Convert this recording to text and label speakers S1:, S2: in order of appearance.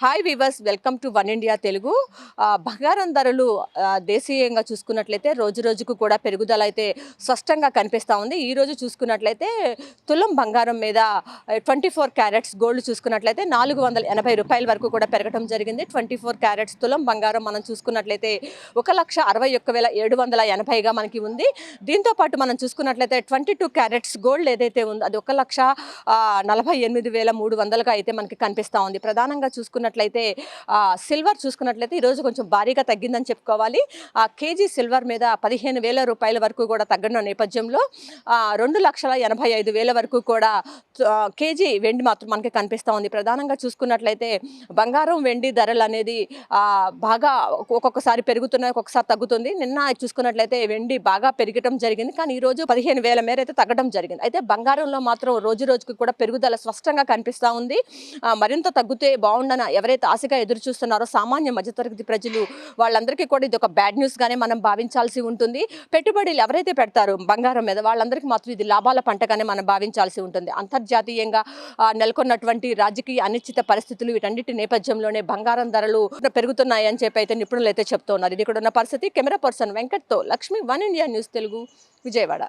S1: Hi weavers, welcome to one India Telugu. బంగారం ధరలు దేశీయంగా చూసుకున్నట్లయితే రోజు రోజుకు కూడా పెరుగుదల అయితే స్పష్టంగా కనిపిస్తూ ఉంది. ఈరోజు చూసుకున్నట్లయితే తులం బంగారం మీద 24 క్యారెట్స్ గోల్డ్ చూసుకున్నట్లయితే ₹480 వరకు కూడా పెరగడం జరిగింది. 24 క్యారెట్స్ తులం బంగారం మనం చూసుకున్నట్లయితే 1,61,780గా మనకి ఉంది. దీంతోపాటు మనం చూసుకున్నట్లయితే 22 క్యారెట్స్ గోల్డ్ ఏదైతే ఉందో అది 1,48,300గా అయితే మనకి కనిపిస్తూ ఉంది. ప్రధానంగా చూసుకున్నట్లయితే సిల్వర్ చూసుకున్నట్లయితే ఈరోజు కొంచెం భారీగా తగ్గిందని చెప్పుకోవాలి. కేజీ సిల్వర్ మీద ₹15,000 వరకు కూడా తగ్గడం నేపథ్యంలో 2,85,000 వరకు కూడా కేజీ వెండి మాత్రం మనకి కనిపిస్తూ ఉంది. ప్రధానంగా చూసుకున్నట్లయితే బంగారం వెండి ధరలు అనేది బాగా ఒక్కొక్కసారి పెరుగుతున్నాయి, ఒక్కొక్కసారి తగ్గుతుంది. నిన్న చూసుకున్నట్లయితే వెండి బాగా పెరగడం జరిగింది, కానీ ఈరోజు 15,000 మేర అయితే తగ్గడం జరిగింది. అయితే బంగారంలో మాత్రం రోజు రోజుకి కూడా పెరుగుదల స్పష్టంగా కనిపిస్తూ ఉంది. మరింత తగ్గితే బాగుండన ఎవరైతే ఆశగా ఎదురు చూస్తున్నారో సామాన్య మధ్యతరగతి ప్రజలు, వాళ్ళందరికీ కూడా ఇది ఒక బ్యాడ్ న్యూస్ గానే మనం భావించాల్సి ఉంటుంది. పెట్టుబడులు ఎవరైతే పెడతారో బంగారం మీద వాళ్ళందరికీ మాత్రం ఇది లాభాల పంటగానే మనం భావించాల్సి ఉంటుంది. అంతర్జాతీయంగా నెలకొన్నటువంటి రాజకీయ అనిశ్చిత పరిస్థితులు వీటన్నిటి నేపథ్యంలోనే బంగారం ధరలు పెరుగుతున్నాయి అని చెప్పి అయితే నిపుణులు అయితే చెప్తున్నారు. ఇది ఇక్కడ ఉన్న పరిస్థితి. కెమెరా పర్సన్ వెంకట్తో Lakshmi, one India news Telugu, Vijayawada.